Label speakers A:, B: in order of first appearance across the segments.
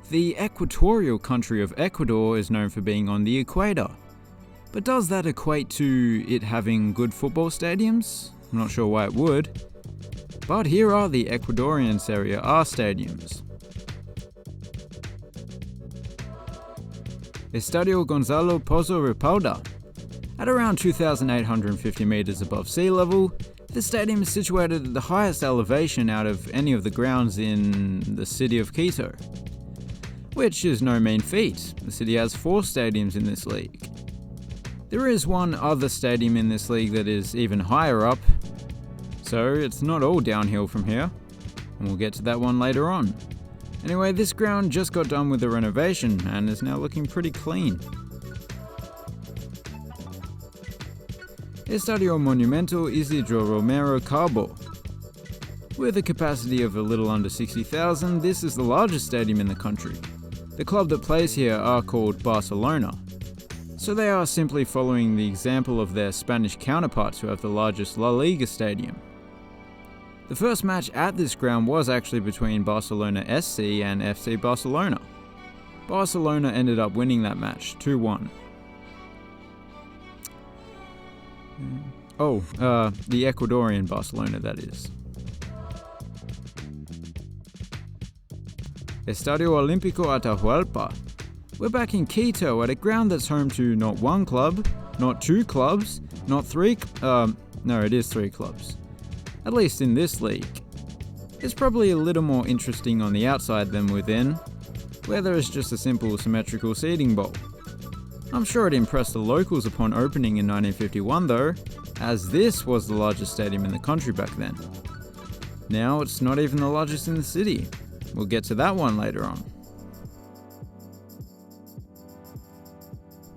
A: The equatorial country of Ecuador is known for being on the equator. But does that equate to it having good football stadiums? I'm not sure why it would. But here are the Ecuadorian Serie A stadiums. Estadio Gonzalo Pozo Repauda. At around 2,850 meters above sea level, the stadium is situated at the highest elevation out of any of the grounds in the city of Quito, which is no mean feat. The city has 4 stadiums in this league. There is one other stadium in this league that is even higher up, so it's not all downhill from here, and we'll get to that one later on. Anyway, this ground just got done with the renovation and is now looking pretty clean. Estadio Monumental Isidro Romero Cabo. With a capacity of a little under 60,000, this is the largest stadium in the country. The club that plays here are called Barcelona, so they are simply following the example of their Spanish counterparts who have the largest La Liga stadium. The first match at this ground was actually between Barcelona SC and FC Barcelona. Barcelona ended up winning that match 2-1. The Ecuadorian Barcelona, that is. Estadio Olímpico Atahualpa. We're back in Quito at a ground that's home to not one club, not 2 clubs, not 3, it is 3 clubs. At least in this league. It's probably a little more interesting on the outside than within, where there is just a simple symmetrical seating bowl. I'm sure it impressed the locals upon opening in 1951 though, as this was the largest stadium in the country back then. Now it's not even the largest in the city. We'll get to that one later on.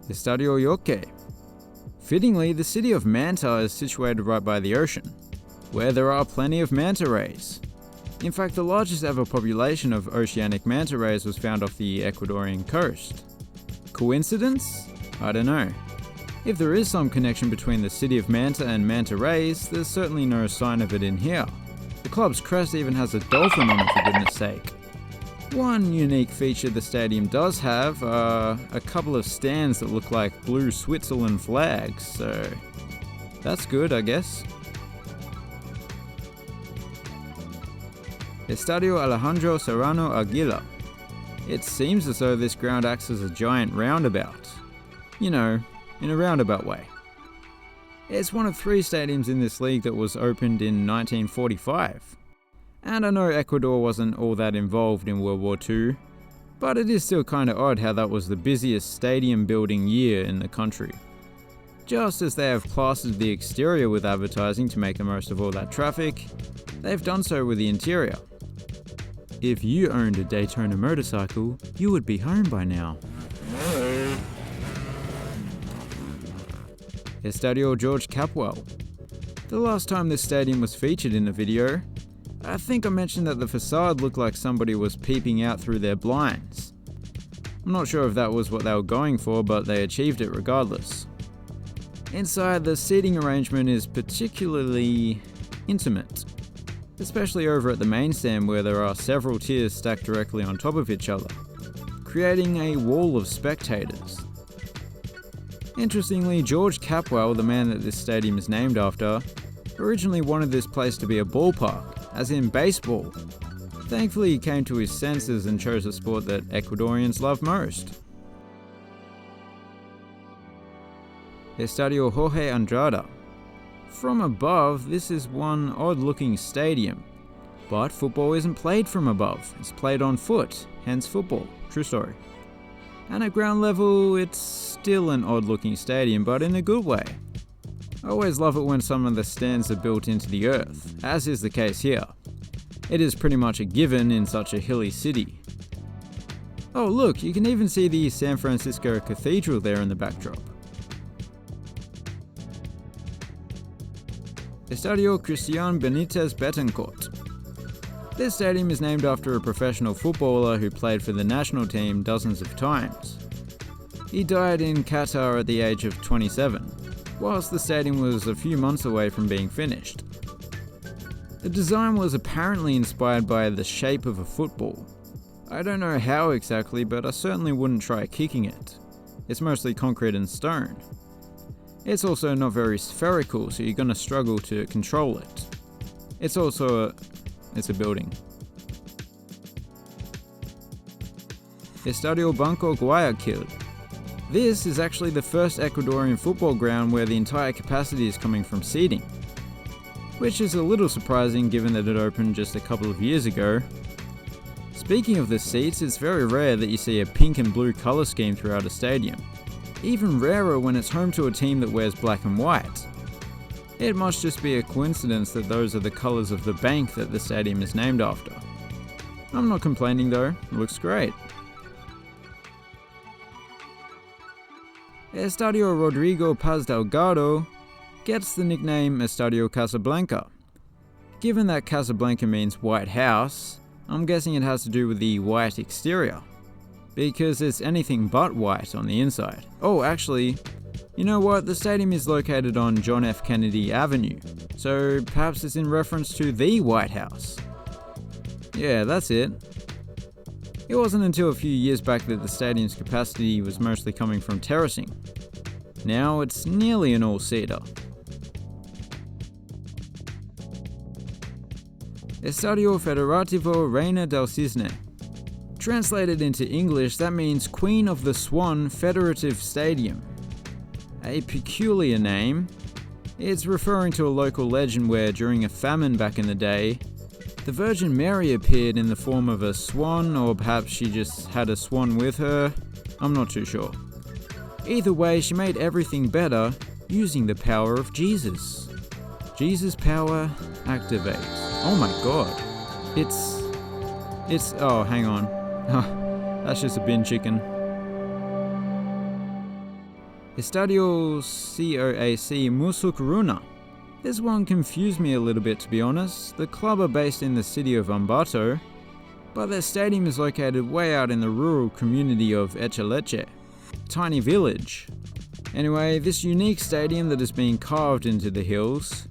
A: Estadio Yoke. Fittingly, the city of Manta is situated right by the ocean, where there are plenty of manta rays. In fact, the largest ever population of oceanic manta rays was found off the Ecuadorian coast. Coincidence? I don't know. If there is some connection between the city of Manta and manta rays, there's certainly no sign of it in here. The club's crest even has a dolphin on it, for goodness sake. One unique feature the stadium does have are a couple of stands that look like blue Switzerland flags, so that's good, I guess. Estadio Alejandro Serrano Aguila. It seems as though this ground acts as a giant roundabout. You know, in a roundabout way. It's one of 3 stadiums in this league that was opened in 1945. And I know Ecuador wasn't all that involved in World War II, but it is still kinda odd how that was the busiest stadium building year in the country. Just as they have plastered the exterior with advertising to make the most of all that traffic, they've done so with the interior. If you owned a Daytona motorcycle, you would be home by now. Estadio George Capwell. The last time this stadium was featured in a video, I think I mentioned that the facade looked like somebody was peeping out through their blinds. I'm not sure if that was what they were going for, but they achieved it regardless. Inside, the seating arrangement is particularly intimate, especially over at the main stand where there are several tiers stacked directly on top of each other, creating a wall of spectators. Interestingly, George Capwell, the man that this stadium is named after, originally wanted this place to be a ballpark, as in baseball. Thankfully, he came to his senses and chose a sport that Ecuadorians love most. Estadio Jorge Andrada. From above, this is one odd-looking stadium, but football isn't played from above, it's played on foot, hence football. True story. And at ground level, it's still an odd-looking stadium, but in a good way. I always love it when some of the stands are built into the earth, as is the case here. It is pretty much a given in such a hilly city. Oh look, you can even see the San Francisco Cathedral there in the backdrop. Estadio Cristian Benitez Betancourt. This stadium is named after a professional footballer who played for the national team dozens of times. He died in Qatar at the age of 27, whilst the stadium was a few months away from being finished. The design was apparently inspired by the shape of a football. I don't know how exactly, but I certainly wouldn't try kicking it. It's mostly concrete and stone. It's also not very spherical, so you're gonna struggle to control it. It's a building. Estadio Banco Guayaquil. This is actually the first Ecuadorian football ground where the entire capacity is coming from seating, which is a little surprising given that it opened just a couple of years ago. Speaking of the seats, it's very rare that you see a pink and blue colour scheme throughout a stadium. Even rarer when it's home to a team that wears black and white. It must just be a coincidence that those are the colours of the bank that the stadium is named after. I'm not complaining though, it looks great. Estadio Rodrigo Paz Delgado gets the nickname Estadio Casablanca. Given that Casablanca means White House, I'm guessing it has to do with the white exterior, because it's anything but white on the inside. Oh, actually, you know what? The stadium is located on John F. Kennedy Avenue, so perhaps it's in reference to the White House. Yeah, that's it. It wasn't until a few years back that the stadium's capacity was mostly coming from terracing. Now it's nearly an all-seater. Estadio Federativo Reina del Cisne. Translated into English, that means Queen of the Swan Federative Stadium. A peculiar name. It's referring to a local legend where, during a famine back in the day, the Virgin Mary appeared in the form of a swan, or perhaps she just had a swan with her. I'm not too sure. Either way, she made everything better using the power of Jesus. Jesus' power activates. Oh my god. Oh, hang on. That's just a bin chicken. Estadio COAC Musukruna. This one confused me a little bit, to be honest. The club are based in the city of Ambato, but their stadium is located way out in the rural community of Echeleche, tiny village. Anyway, this unique stadium that is being carved into the hills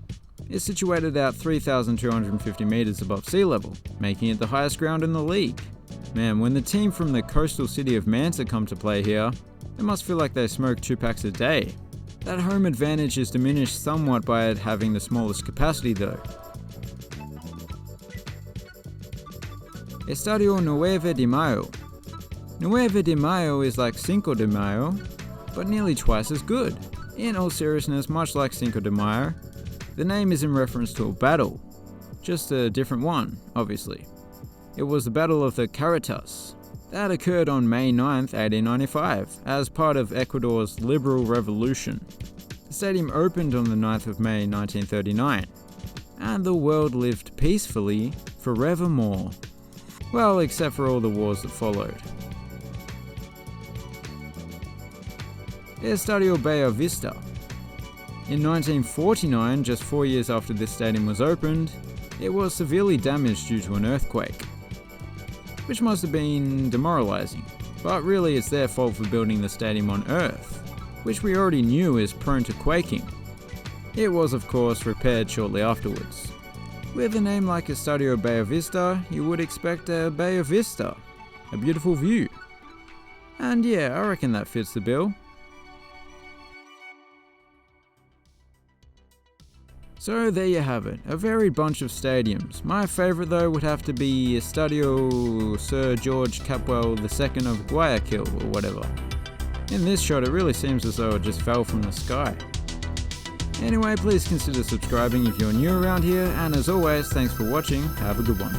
A: is situated at 3,250 meters above sea level, making it the highest ground in the league. Man, when the team from the coastal city of Manta come to play here, it must feel like they smoke 2 packs a day. That home advantage is diminished somewhat by it having the smallest capacity though. Estadio 9 de Mayo. 9 de Mayo is like Cinco de Mayo, but nearly twice as good. In all seriousness, much like Cinco de Mayo, the name is in reference to a battle, just a different one, obviously. It was the Battle of the Caritas. That occurred on May 9th, 1895, as part of Ecuador's Liberal Revolution. The stadium opened on the 9th of May 1939, and the world lived peacefully forevermore. Well, except for all the wars that followed. Estadio Bella Vista. In 1949, just 4 years after this stadium was opened, it was severely damaged due to an earthquake, which must have been demoralizing. But really it's their fault for building the stadium on Earth, which we already knew is prone to quaking. It was of course repaired shortly afterwards. With a name like Estadio Bella Vista, you would expect a Bella Vista, a beautiful view. And yeah, I reckon that fits the bill. So there you have it, a varied bunch of stadiums. My favourite though would have to be Estadio Sir George Capwell II of Guayaquil or whatever. In this shot it really seems as though it just fell from the sky. Anyway, please consider subscribing if you're new around here, and as always, thanks for watching, have a good one.